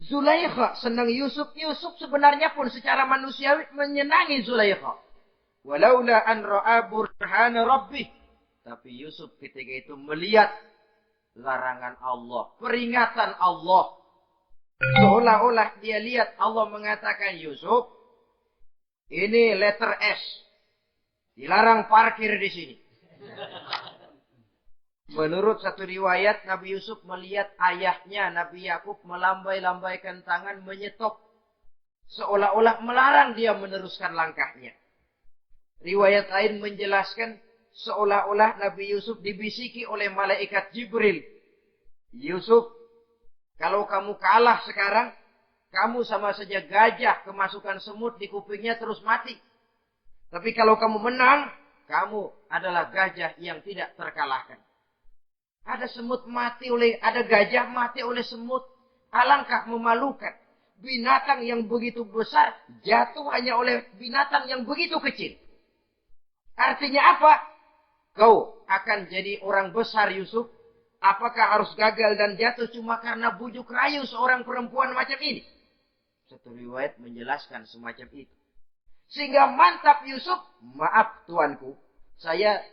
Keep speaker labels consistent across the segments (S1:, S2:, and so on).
S1: Zulaikha senang Yusuf. Yusuf sebenarnya pun secara manusiawi menyenangi Zulaikha. Walaula an ra'a burhana rabbih. Tapi Yusuf ketika itu melihat larangan Allah, peringatan Allah. Seolah-olah dia lihat Allah mengatakan, Yusuf, ini letter S. Dilarang parkir di sini. Menurut satu riwayat, Nabi Yusuf melihat ayahnya, Nabi Yakub, melambai-lambaikan tangan menyetop. Seolah-olah melarang dia meneruskan langkahnya. Riwayat lain menjelaskan, seolah-olah Nabi Yusuf dibisiki oleh malaikat Jibril. Yusuf, kalau kamu kalah sekarang, kamu sama saja gajah kemasukan semut di kupingnya terus mati. Tapi kalau kamu menang, kamu adalah gajah yang tidak terkalahkan. Ada gajah mati oleh semut. Alangkah memalukan. Binatang yang begitu besar jatuh hanya oleh binatang yang begitu kecil. Artinya apa? Kau akan jadi orang besar, Yusuf. Apakah harus gagal dan jatuh cuma karena bujuk rayu seorang perempuan macam ini? Satu riwayat menjelaskan semacam itu. Sehingga mantap Yusuf. Maaf tuanku, saya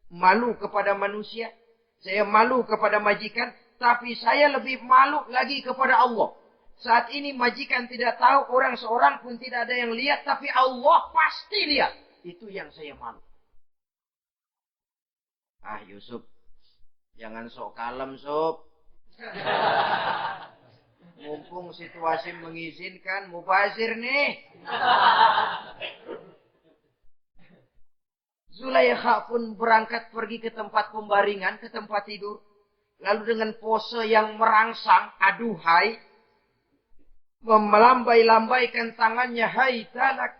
S1: malu kepada manusia. Saya malu kepada majikan, tapi saya lebih malu lagi kepada Allah. Saat ini majikan tidak tahu, orang seorang pun tidak ada yang lihat, tapi Allah pasti lihat. Itu yang saya malu. Ah Yusuf, jangan sok kalem sob. Mumpung situasi mengizinkan, mubazir nih. Zulaikha pun berangkat pergi ke tempat pembaringan, ke tempat tidur. Lalu dengan pose yang merangsang, aduhai, melambai-lambaikan tangannya, hai talak,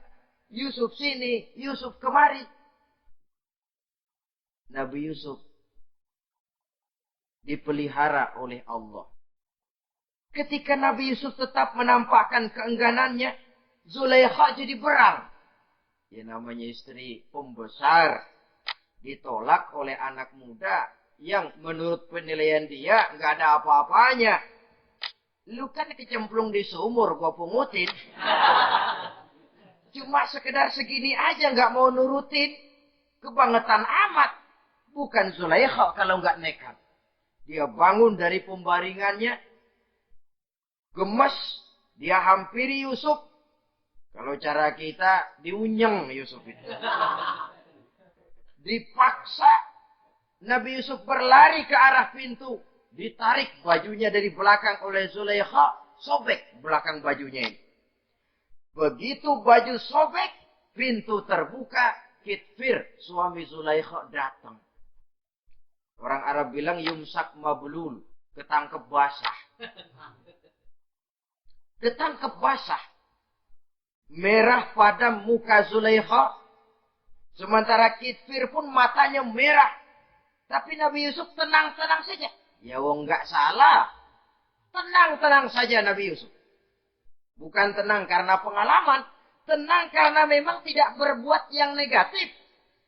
S1: Yusuf sini, Yusuf kemari. Nabi Yusuf dipelihara oleh Allah. Ketika Nabi Yusuf tetap menampakkan keengganannya, Zulaikha jadi berang. Ya namanya istri pembesar ditolak oleh anak muda yang menurut penilaian dia nggak ada apa-apanya. Lu kan kecemplung di sumur, gua pungutin. Cuma sekedar segini aja nggak mau nurutin. Kebangetan amat. Bukan Zulaikha kalau nggak nekat. Dia bangun dari pembaringannya. Gemes. Dia hampiri Yusuf. Kalau cara kita diunyeng Yusuf itu. Dipaksa. Nabi Yusuf berlari ke arah pintu. Ditarik bajunya dari belakang oleh Zulaikha. Sobek belakang bajunya ini. Begitu baju sobek. Pintu terbuka. Kitfir suami Zulaikha datang. Orang Arab bilang yumsak mablul. Ketangkep basah. Ketangkep basah. Merah pada muka Zulaikha. Sementara Kitfir pun matanya merah. Tapi Nabi Yusuf tenang-tenang saja. Ya wong nggak salah. Tenang-tenang saja Nabi Yusuf. Bukan tenang karena pengalaman. Tenang karena memang tidak berbuat yang negatif.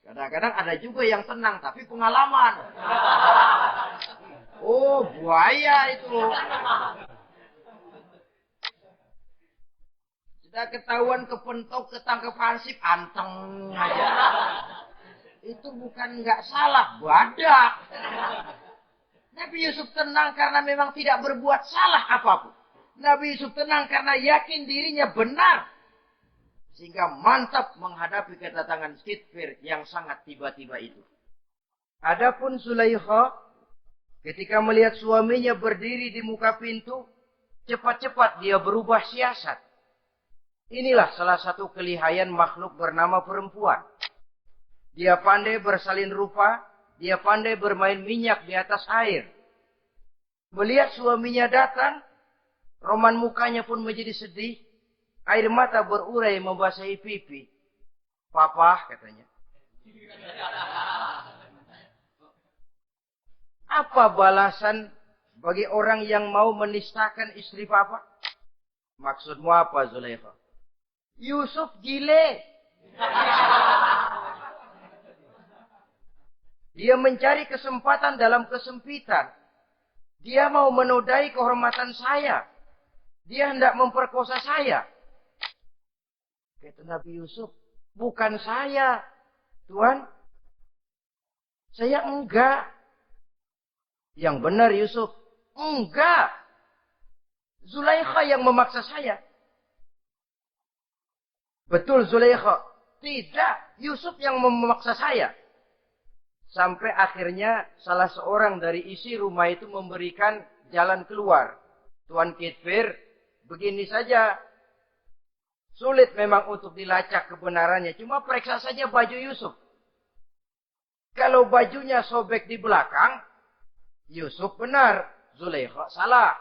S1: Kadang-kadang ada juga yang tenang tapi pengalaman. Oh buaya itu. Sudah ketahuan kepentok, ketangkep hansip, anteng aja. Itu bukan nggak salah, badak. Nabi Yusuf tenang karena memang tidak berbuat salah apapun. Nabi Yusuf tenang karena yakin dirinya benar. Sehingga mantap menghadapi kedatangan Kitfir yang sangat tiba-tiba itu. Adapun Zulaikha, ketika melihat suaminya berdiri di muka pintu, cepat-cepat dia berubah siasat. Inilah salah satu kelihayan makhluk bernama perempuan. Dia pandai bersalin rupa, dia pandai bermain minyak di atas air. Melihat suaminya datang, roman mukanya pun menjadi sedih. Air mata berurai membasahi pipi. Papa, katanya. Apa balasan bagi orang yang mau menistakan istri papa? Maksudmu apa, Zulaikha? Yusuf gile. Dia mencari kesempatan dalam kesempitan. Dia mau menodai kehormatan saya. Dia hendak memperkosa saya. Kata Nabi Yusuf, bukan saya, Tuan. Saya enggak. Yang benar Yusuf, enggak. Zulaikha yang memaksa saya. Betul Zulaikha. Tidak, Yusuf yang memaksa saya. Sampai akhirnya salah seorang dari isi rumah itu memberikan jalan keluar. Tuan Kitfir, begini saja. Sulit memang untuk dilacak kebenarannya. Cuma periksa saja baju Yusuf. Kalau bajunya sobek di belakang, Yusuf benar. Zulaikha salah.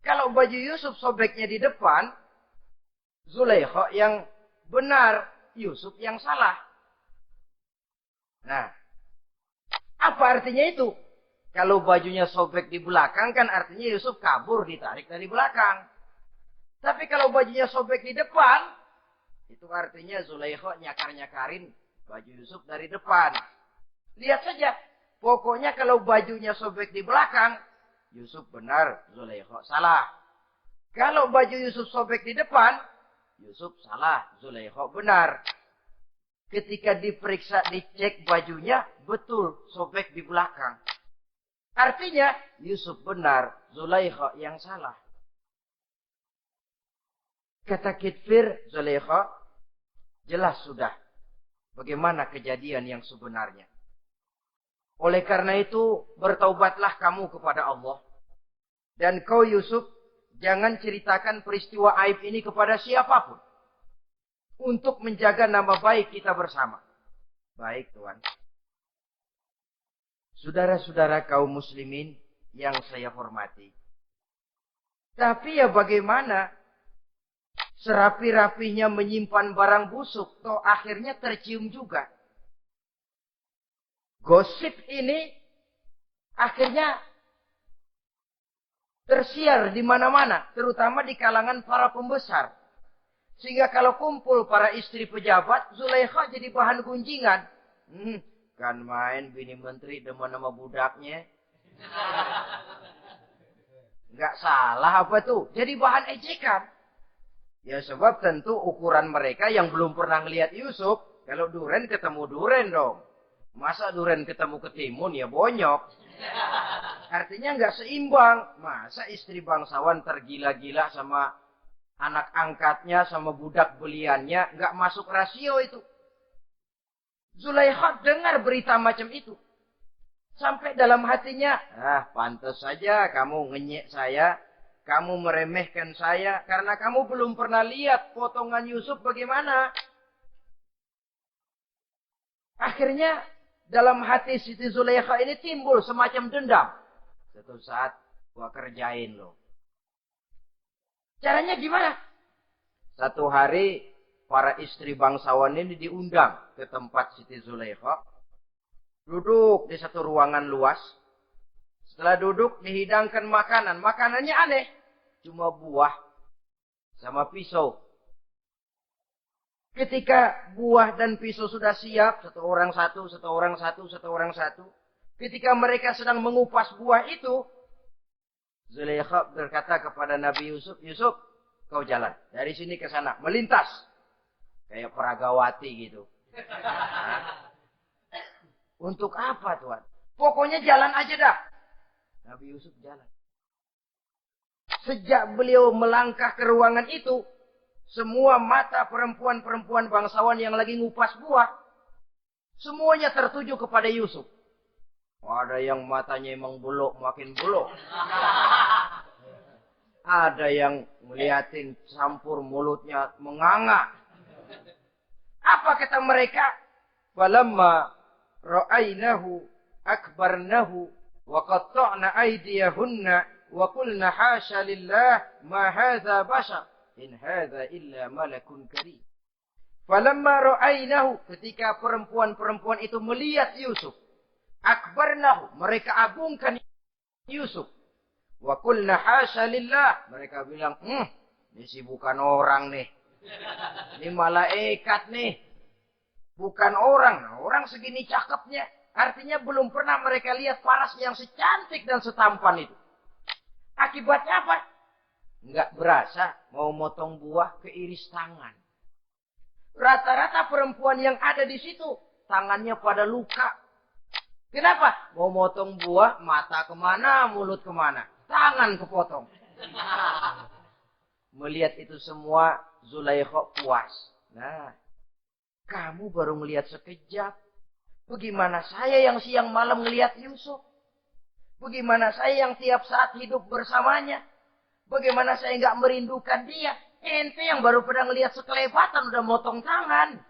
S1: Kalau baju Yusuf sobeknya di depan, Zulaikha yang benar. Yusuf yang salah. Nah, apa artinya itu? Kalau bajunya sobek di belakang kan artinya Yusuf kabur ditarik dari belakang. Tapi kalau bajunya sobek di depan, itu artinya Zulaikha nyakar-nyakarin baju Yusuf dari depan. Lihat saja, pokoknya kalau bajunya sobek di belakang, Yusuf benar, Zulaikha salah. Kalau baju Yusuf sobek di depan, Yusuf salah, Zulaikha benar. Ketika diperiksa, dicek bajunya, betul sobek di belakang. Artinya, Yusuf benar, Zulaikha yang salah. Kata Kitfir, Zulaikha, jelas sudah bagaimana kejadian yang sebenarnya. Oleh karena itu, bertaubatlah kamu kepada Allah. Dan kau Yusuf, jangan ceritakan peristiwa aib ini kepada siapapun. Untuk menjaga nama baik kita bersama. Baik Tuan. Saudara-saudara kaum muslimin yang saya hormati. Tapi ya bagaimana? Serapi-rapinya menyimpan barang busuk, toh akhirnya tercium juga. Gosip ini akhirnya tersiar di mana-mana, terutama di kalangan para pembesar. Sehingga kalau kumpul para istri pejabat, Zulaikha jadi bahan gunjingan. Kan main bini menteri demen nama budaknya. Nggak salah apa tuh, jadi bahan ejekan. Ya sebab tentu ukuran mereka yang belum pernah ngelihat Yusuf, kalau duren ketemu duren dong. Masa duren ketemu ketimun ya bonyok. Artinya nggak seimbang. Masa istri bangsawan tergila-gila sama anak angkatnya, sama budak beliannya, nggak masuk rasio itu. Zulaikha dengar berita macam itu. Sampai dalam hatinya, pantas saja kamu ngenyek saya. Kamu meremehkan saya karena kamu belum pernah lihat potongan Yusuf bagaimana. Akhirnya dalam hati Siti Zulaikha ini timbul semacam dendam. Suatu saat gua kerjain lo. Caranya gimana? Satu hari para istri bangsawan ini diundang ke tempat Siti Zulaikha. Duduk di satu ruangan luas. Setelah duduk dihidangkan makanan. Makanannya aneh. Cuma buah sama pisau. Ketika buah dan pisau sudah siap. Satu orang satu. Ketika mereka sedang mengupas buah itu. Zulaikha berkata kepada Nabi Yusuf. Yusuf, kau jalan. Dari sini ke sana. Melintas. Kayak peragawati gitu. Untuk apa Tuhan? Pokoknya jalan aja dah. Nabi Yusuf jalan. Sejak beliau melangkah ke ruangan itu, semua mata perempuan-perempuan bangsawan yang lagi ngupas buah, semuanya tertuju kepada Yusuf. Ada yang matanya emang buluk, makin buluk. Ada yang ngeliatin campur mulutnya menganga. Apa kata mereka? Falamma ra'ainahu akbarnahu wa qatta'na aydiyahunna wa qulna hasya lillah ma hadza bashar in hadza illa malakun karim. Falamma ra'ainahu, ketika perempuan-perempuan itu melihat Yusuf, akbarnahu, mereka agungkan Yusuf. Wa qulna hasya lillah, mereka bilang, ini sih bukan orang nih. Ini malaikat nih. Bukan orang. Orang segini cakepnya. Artinya belum pernah mereka lihat paras yang secantik dan setampan itu. Akibatnya apa? Nggak berasa mau motong buah keiris tangan. Rata-rata perempuan yang ada di situ, tangannya pada luka. Kenapa? Mau motong buah, mata kemana, mulut kemana. Tangan kepotong. Melihat itu semua, Zulaikha puas. Nah, kamu baru melihat sekejap. Bagaimana saya yang siang malam melihat Yusuf? Bagaimana saya yang tiap saat hidup bersamanya? Bagaimana saya nggak merindukan dia? Ente yang baru pernah ngelihat sekelebatan udah motong tangan.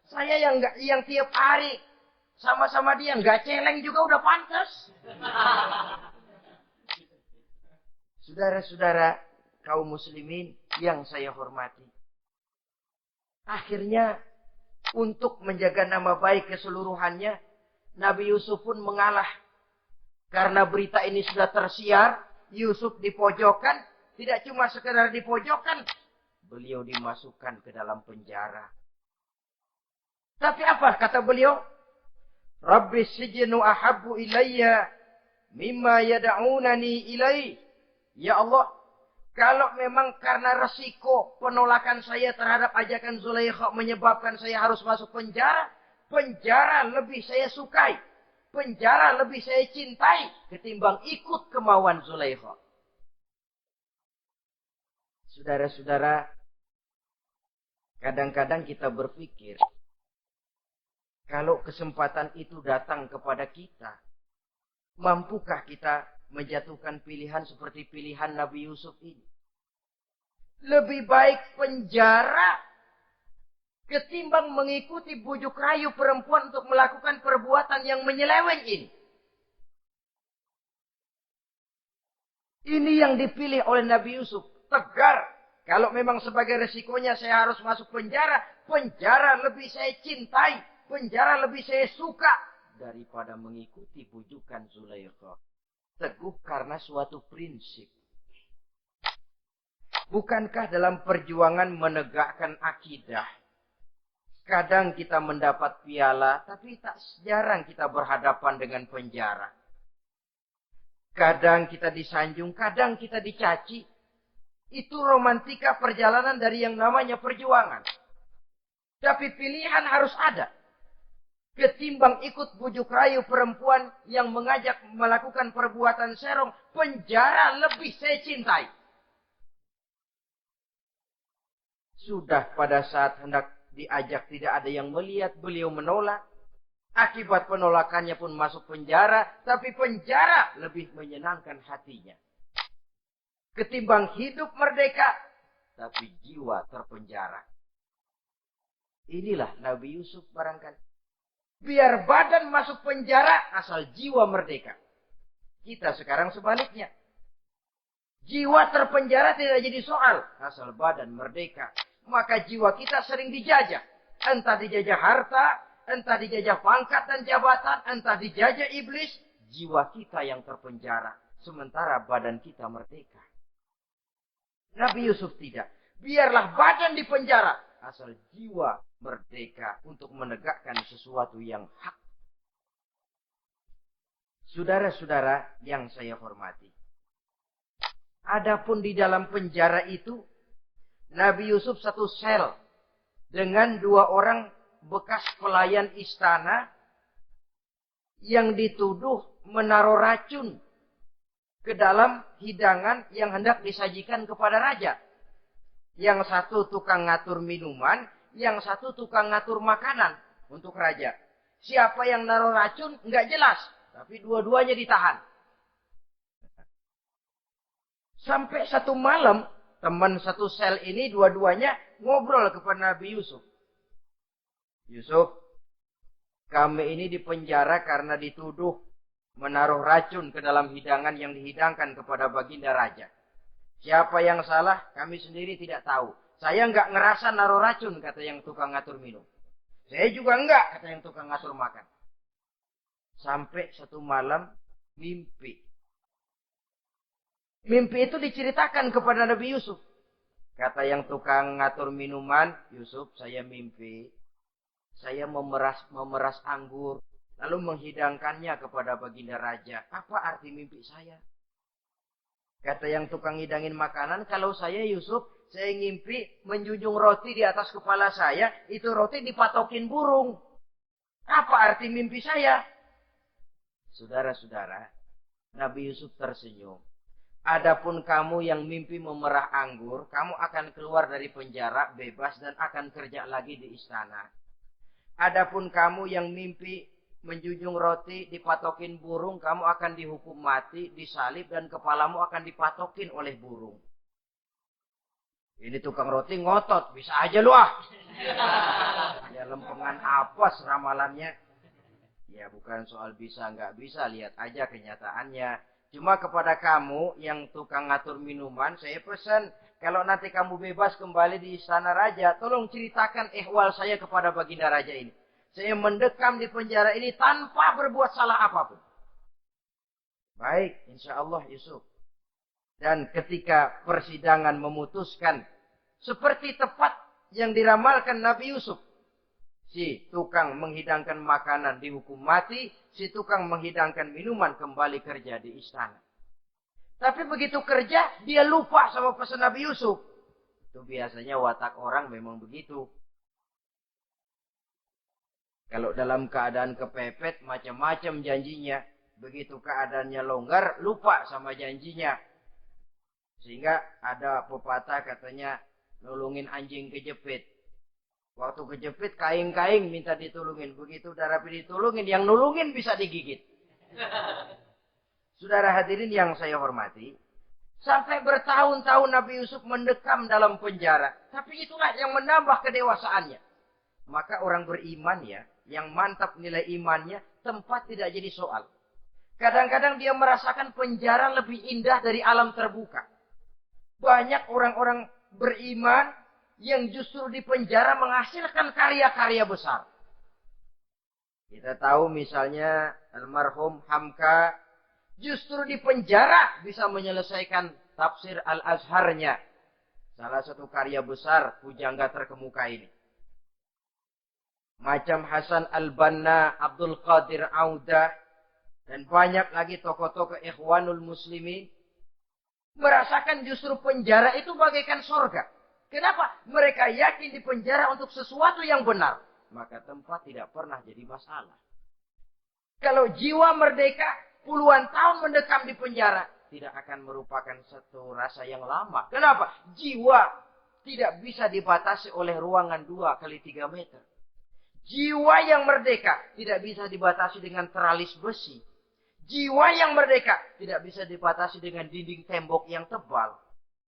S1: Saya yang tiap hari sama-sama dia nggak celeng juga udah pantas. Saudara-saudara kaum muslimin yang saya hormati. Akhirnya untuk menjaga nama baik keseluruhannya, Nabi Yusuf pun mengalah. Karena berita ini sudah tersiar, Yusuf dipojokkan, tidak cuma sekedar dipojokkan, beliau dimasukkan ke dalam penjara. Tapi apa kata beliau? Rabbi sijnu ahabbu ilayya mimma yad'unani ilai. Ya Allah, kalau memang karena resiko penolakan saya terhadap ajakan Zulaikha menyebabkan saya harus masuk penjara, penjara lebih saya sukai. Penjara lebih saya cintai ketimbang ikut kemauan Zulaikha. Saudara-saudara, kadang-kadang kita berpikir, kalau kesempatan itu datang kepada kita, mampukah kita menjatuhkan pilihan seperti pilihan Nabi Yusuf ini? Lebih baik penjara ketimbang mengikuti bujuk rayu perempuan untuk melakukan perbuatan yang menyeleweng ini. Ini yang dipilih oleh Nabi Yusuf. Tegar. Kalau memang sebagai resikonya saya harus masuk penjara, penjara lebih saya cintai, penjara lebih saya suka daripada mengikuti bujukan Zulaikha. Teguh karena suatu prinsip. Bukankah dalam perjuangan menegakkan akidah, kadang kita mendapat piala, tapi tak jarang kita berhadapan dengan penjara. Kadang kita disanjung, kadang kita dicaci. Itu romantika perjalanan dari yang namanya perjuangan. Tapi pilihan harus ada. Ketimbang ikut bujuk rayu perempuan yang mengajak melakukan perbuatan serong, penjara lebih saya cintai. Sudah pada saat hendak diajak tidak ada yang melihat, beliau menolak. Akibat penolakannya pun masuk penjara, tapi penjara lebih menyenangkan hatinya. Ketimbang hidup merdeka, tapi jiwa terpenjara. Inilah Nabi Yusuf barangkali. Biar badan masuk penjara, asal jiwa merdeka. Kita sekarang sebaliknya. Jiwa terpenjara tidak jadi soal, asal badan merdeka. Maka jiwa kita sering dijajah. Entah dijajah harta, entah dijajah pangkat dan jabatan, entah dijajah iblis. Jiwa kita yang terpenjara. Sementara badan kita merdeka. Nabi Yusuf tidak. Biarlah badan di penjara. Asal jiwa merdeka untuk menegakkan sesuatu yang hak. Saudara-saudara yang saya hormati. Adapun di dalam penjara itu, Nabi Yusuf satu sel dengan 2 orang bekas pelayan istana yang dituduh menaruh racun ke dalam hidangan yang hendak disajikan kepada raja. Yang satu tukang ngatur minuman, yang satu tukang ngatur makanan untuk raja. Siapa yang naruh racun nggak jelas, tapi dua-duanya ditahan. Sampai satu malam, teman satu sel ini dua-duanya ngobrol kepada Nabi Yusuf. Yusuf, kami ini dipenjara karena dituduh menaruh racun ke dalam hidangan yang dihidangkan kepada baginda raja. Siapa yang salah, kami sendiri tidak tahu. Saya nggak ngerasa naruh racun, kata yang tukang ngatur minum. Saya juga enggak, kata yang tukang ngatur makan. Sampai satu malam, mimpi. Mimpi itu diceritakan kepada Nabi Yusuf. Kata yang tukang ngatur minuman, Yusuf, saya mimpi. Saya memeras anggur, lalu menghidangkannya kepada baginda raja. Apa arti mimpi saya? Kata yang tukang hidangin makanan, kalau saya Yusuf, saya ngimpi menjunjung roti di atas kepala saya, itu roti dipatokin burung. Apa arti mimpi saya? Saudara-saudara, Nabi Yusuf tersenyum. Adapun kamu yang mimpi memerah anggur, kamu akan keluar dari penjara bebas dan akan kerja lagi di istana. Adapun kamu yang mimpi menjunjung roti dipatokin burung, kamu akan dihukum mati, disalib dan kepalamu akan dipatokin oleh burung. Ini tukang roti ngotot, bisa aja lu ah. Ya lempengan apa ramalannya? Ya bukan soal bisa nggak bisa, lihat aja kenyataannya. Cuma kepada kamu yang tukang ngatur minuman, saya pesan, kalau nanti kamu bebas kembali di istana raja, tolong ceritakan ihwal saya kepada baginda raja ini. Saya mendekam di penjara ini tanpa berbuat salah apapun. Baik, insya Allah Yusuf. Dan ketika persidangan memutuskan seperti tepat yang diramalkan Nabi Yusuf. Si tukang menghidangkan makanan dihukum mati, si tukang menghidangkan minuman kembali kerja di istana. Tapi begitu kerja, dia lupa sama pesan Nabi Yusuf. Itu biasanya watak orang memang begitu. Kalau dalam keadaan kepepet, macam-macam janjinya. Begitu keadaannya longgar, lupa sama janjinya. Sehingga ada pepatah katanya, nulungin anjing kejepit. Waktu kejepit, kaing-kaing minta ditulungin. Begitu udah rapi ditulungin, yang nulungin bisa digigit. Saudara hadirin yang saya hormati, sampai bertahun-tahun Nabi Yusuf mendekam dalam penjara. Tapi itulah yang menambah kedewasaannya. Maka orang beriman ya, yang mantap nilai imannya, tempat tidak jadi soal. Kadang-kadang dia merasakan penjara lebih indah dari alam terbuka. Banyak orang-orang beriman yang justru di penjara menghasilkan karya-karya besar. Kita tahu misalnya almarhum Hamka justru di penjara bisa menyelesaikan tafsir Al-Azharnya. Salah satu karya besar pujangga terkemuka ini. Macam Hasan Al-Banna, Abdul Qadir Audah, dan banyak lagi tokoh-tokoh Ikhwanul Muslimin merasakan justru penjara itu bagaikan surga. Kenapa? Mereka yakin di penjara untuk sesuatu yang benar. Maka tempat tidak pernah jadi masalah. Kalau jiwa merdeka puluhan tahun mendekam di penjara, tidak akan merupakan satu rasa yang lama. Kenapa? Jiwa tidak bisa dibatasi oleh ruangan 2x3 meter. Jiwa yang merdeka tidak bisa dibatasi dengan teralis besi. Jiwa yang merdeka tidak bisa dibatasi dengan dinding tembok yang tebal.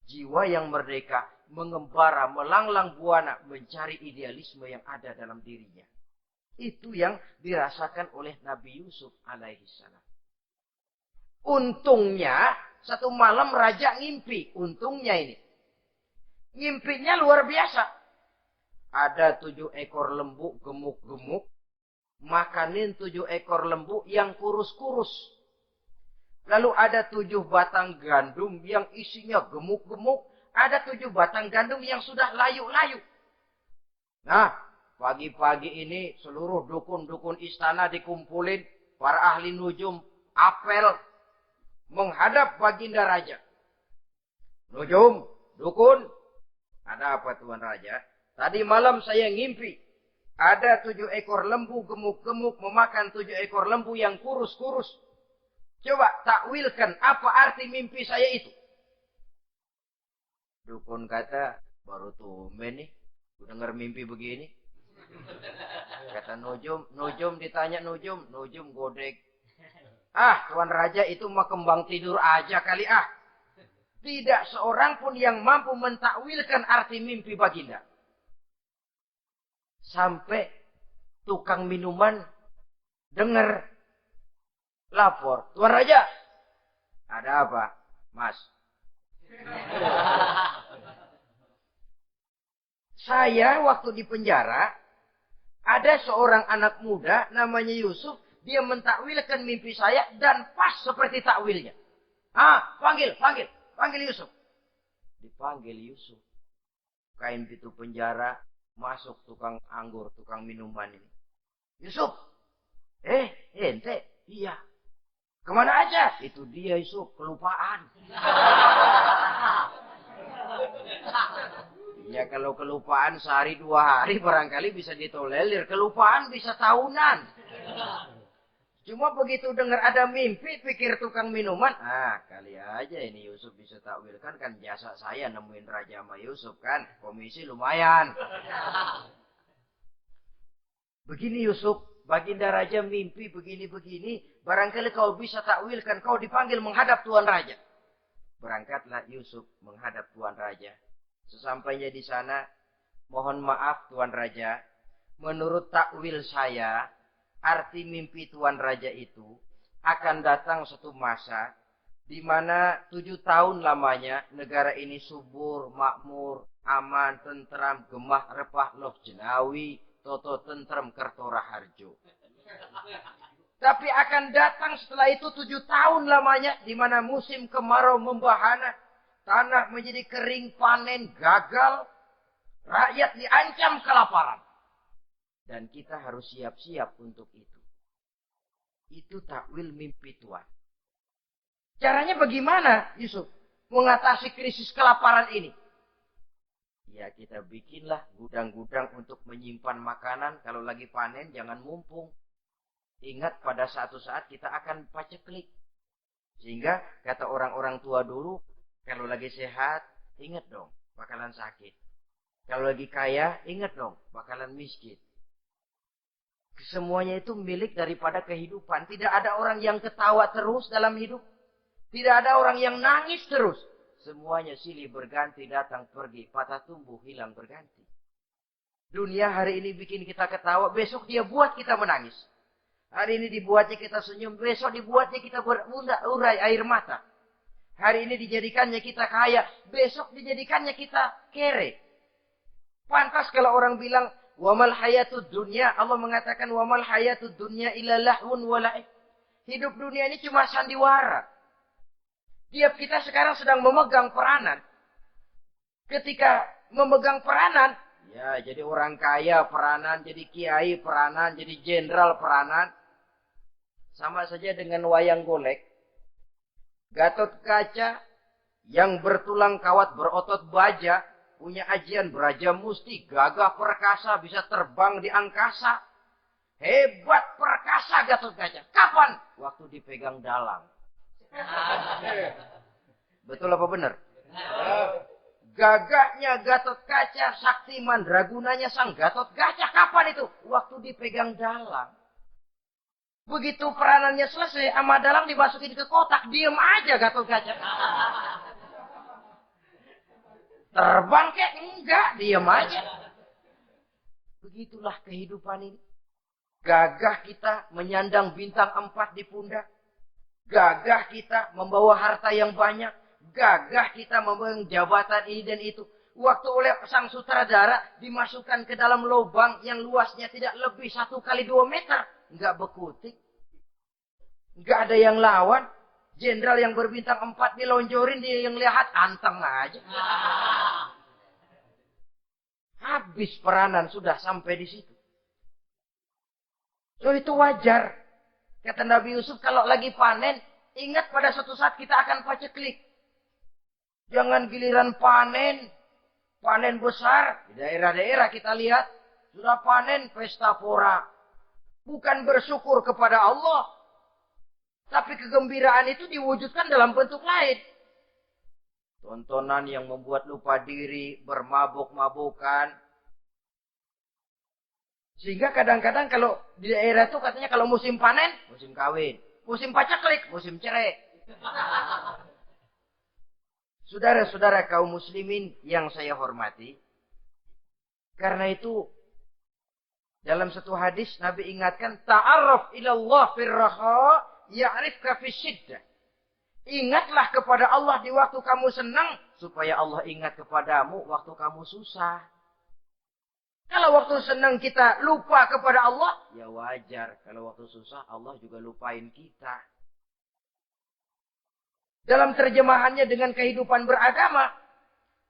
S1: Jiwa yang merdeka mengembara, melanglang buana, mencari idealisme yang ada dalam dirinya. Itu yang dirasakan oleh Nabi Yusuf alaihissalam. Untungnya, satu malam raja ngimpi. Untungnya ini. Ngimpinya luar biasa. Ada 7 ekor lembu gemuk-gemuk. Makanin 7 ekor lembu yang kurus-kurus. Lalu ada 7 batang gandum yang isinya gemuk-gemuk. Ada 7 batang gandum yang sudah layu-layu. Nah, pagi-pagi ini seluruh dukun-dukun istana dikumpulin. Para ahli nujum apel menghadap baginda raja. Nujum, dukun, ada apa Tuan Raja? Tadi malam saya ngimpi. Ada 7 ekor lembu gemuk-gemuk memakan 7 ekor lembu yang kurus-kurus. Coba takwilkan apa arti mimpi saya itu. Dukun kata, baru tumben nih. Gue dengar mimpi begini. Kata Nujum ditanya Nujum godek. Ah, Tuan Raja itu mah kembang tidur aja kali ah. Tidak seorang pun yang mampu mentakwilkan arti mimpi baginda. Sampai tukang minuman dengar lapor. Tuan Raja, ada apa? Mas. Saya waktu di penjara, ada seorang anak muda namanya Yusuf. Dia mentakwilkan mimpi saya dan pas seperti takwilnya. Ah, panggil Yusuf. Dipanggil Yusuf. Kain pintu penjara. Masuk tukang anggur, tukang minuman ini. Yusuf. Ente. Iya. Kemana aja? Itu dia Yusuf, kelupaan. kalau kelupaan sehari 2 hari barangkali bisa ditolerir. Kelupaan bisa tahunan. Cuma begitu dengar ada mimpi, pikir tukang minuman. Kali aja ini Yusuf bisa takwilkan, kan jasa saya nemuin Raja sama Yusuf kan. Komisi lumayan. Begini Yusuf, baginda Raja mimpi begini-begini. Barangkali kau bisa takwilkan, kau dipanggil menghadap Tuan Raja. Berangkatlah Yusuf menghadap Tuan Raja. Sesampainya di sana, mohon maaf Tuan Raja. Menurut takwil saya, arti mimpi Tuan Raja itu akan datang satu masa di mana 7 tahun lamanya negara ini subur, makmur, aman, tentram, gemah, repah, loh jenawi, toto tentram, kertora harjo. Tapi akan datang setelah itu 7 tahun lamanya di mana musim kemarau membahana, tanah menjadi kering, panen gagal, rakyat diancam kelaparan. Dan kita harus siap-siap untuk itu. Itu takwil mimpi Tuhan. Caranya bagaimana Yusuf mengatasi krisis kelaparan ini? Ya kita bikinlah gudang-gudang untuk menyimpan makanan. Kalau lagi panen jangan mumpung. Ingat pada suatu saat kita akan paceklik. Sehingga kata orang-orang tua dulu, kalau lagi sehat, ingat dong bakalan sakit. Kalau lagi kaya, ingat dong bakalan miskin. Semuanya itu milik daripada kehidupan. Tidak ada orang yang ketawa terus dalam hidup. Tidak ada orang yang nangis terus. Semuanya silih berganti, datang pergi, patah tumbuh, hilang berganti. Dunia hari ini bikin kita ketawa, besok dia buat kita menangis. Hari ini dibuatnya kita senyum, besok dibuatnya kita berurai air mata. Hari ini dijadikannya kita kaya, besok dijadikannya kita kere. Pantas kalau orang bilang, wamal hayatud dunya, Allah mengatakan wamal hayatud dunya illa lahun wa la'ib. Hidup dunia ini cuma sandiwara. Tiap kita sekarang sedang memegang peranan. Ketika memegang peranan, ya jadi orang kaya peranan, jadi kiai peranan, jadi jenderal peranan. Sama saja dengan wayang golek. Gatot Kaca yang bertulang kawat berotot baja, punya ajian beraja musti, gagah perkasa, bisa terbang di angkasa. Hebat perkasa Gatot Kaca. Kapan? Waktu dipegang dalang. Betul apa benar? Gagahnya Gatot Kaca, sakti mandragunanya sang Gatot Kaca. Kapan itu? Waktu dipegang dalang. Begitu peranannya selesai, sama dalang dimasukin ke kotak, diem aja Gatot Kaca. Terbang kek? Enggak, diem aja. Begitulah kehidupan ini. Gagah kita menyandang bintang 4 di pundak. Gagah kita membawa harta yang banyak. Gagah kita membawa jabatan ini dan itu. Waktu oleh sang sutradara dimasukkan ke dalam lubang yang luasnya tidak lebih 1 kali 2 meter. Enggak bekutik. Enggak ada yang lawan. Jenderal yang berbintang 4 dilonjorin, dia yang lihat anteng aja. Habis peranan sudah sampai di situ. So itu wajar. Kata Nabi Yusuf, kalau lagi panen, ingat pada suatu saat kita akan paceklik. Jangan giliran panen, panen besar. Di daerah-daerah kita lihat, sudah panen pesta pora. Bukan bersyukur kepada Allah. Tapi kegembiraan itu diwujudkan dalam bentuk lain. Tontonan yang membuat lupa diri, bermabuk-mabukan. Sehingga kadang-kadang kalau di daerah itu katanya kalau musim panen, musim kawin. Musim paceklik, musim cerai. Saudara-saudara kaum muslimin yang saya hormati. Karena itu, dalam satu hadis Nabi ingatkan, ta'arraf ilallah firraha ya'rifka fisyiddah. Ingatlah kepada Allah di waktu kamu senang, supaya Allah ingat kepadamu waktu kamu susah. Kalau waktu senang kita lupa kepada Allah, ya wajar. Kalau waktu susah, Allah juga lupain kita. Dalam terjemahannya dengan kehidupan beragama,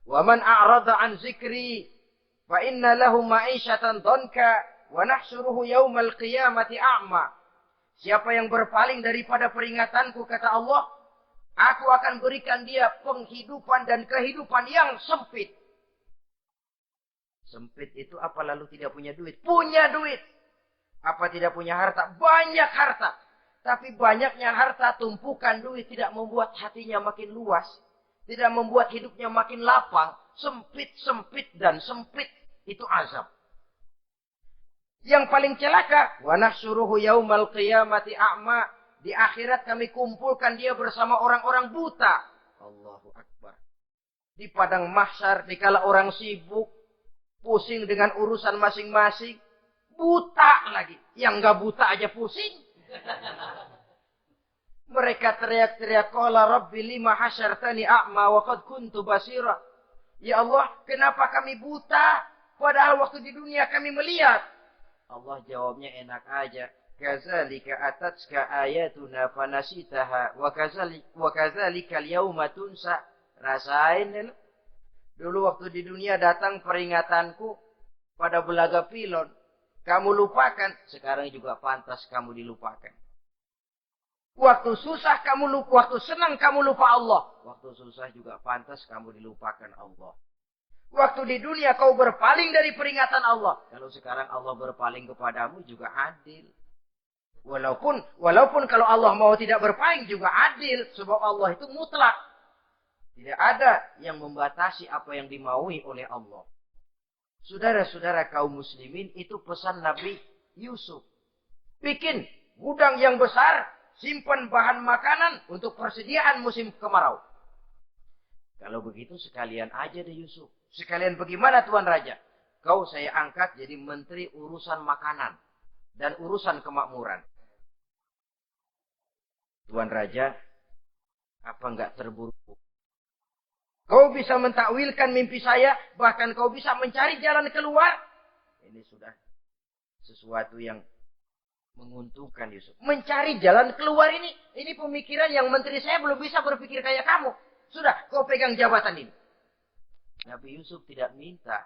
S1: وَمَنْ أَعْرَضَ عَنْ ذِكْرِي فَإِنَّ لَهُ مَعِيشَةً ضَنْكَ وَنَحْشُرُهُ يَوْمَ الْقِيَامَةِ أَعْمَى. Siapa yang berpaling daripada peringatanku, kata Allah, aku akan berikan dia penghidupan dan kehidupan yang sempit. Sempit itu apa lalu tidak punya duit? Punya duit. Apa tidak punya harta? Banyak harta. Tapi banyaknya harta, tumpukan duit tidak membuat hatinya makin luas. Tidak membuat hidupnya makin lapang. Sempit, sempit, dan sempit. Itu azab. Yang paling celaka. Wa nahsyuruhu yaumal qiyamati a'ma. Di akhirat kami kumpulkan dia bersama orang-orang buta. Allahu Akbar. Di padang mahsyar, dikala orang sibuk, pusing dengan urusan masing-masing, buta lagi. Yang enggak buta aja pusing. Mereka teriak-teriak, qala rabbi lima hasyartani a'ma wa qad kuntu basira. Ya Allah, kenapa kami buta padahal waktu di dunia kami melihat? Allah jawabnya enak aja. Kazalika atatska ayatuna fanasitaha wa kazalika al-yauma tunsa. Rasain dulu. Dulu waktu di dunia datang peringatanku pada belaga pilon. Kamu lupakan. Sekarang juga pantas kamu dilupakan. Waktu susah kamu lupa. Waktu senang kamu lupa Allah. Waktu susah juga pantas kamu dilupakan Allah. Waktu di dunia kau berpaling dari peringatan Allah. Kalau sekarang Allah berpaling kepadamu juga adil. Walaupun kalau Allah mau tidak berpaling juga adil. Sebab Allah itu mutlak. Tidak ada yang membatasi apa yang dimaui oleh Allah. Saudara-saudara kaum muslimin, itu pesan Nabi Yusuf. Bikin gudang yang besar, simpan bahan makanan untuk persediaan musim kemarau. Kalau begitu sekalian aja deh Yusuf. Sekalian bagaimana Tuan Raja? Kau saya angkat jadi menteri urusan makanan dan urusan kemakmuran. Tuan Raja, apa enggak terburu-buru? Kau bisa mentakwilkan mimpi saya, bahkan kau bisa mencari jalan keluar. Ini sudah sesuatu yang menguntungkan Yusuf. Mencari jalan keluar ini pemikiran yang menteri saya belum bisa berpikir kayak kamu. Sudah, kau pegang jabatan ini. Nabi Yusuf tidak minta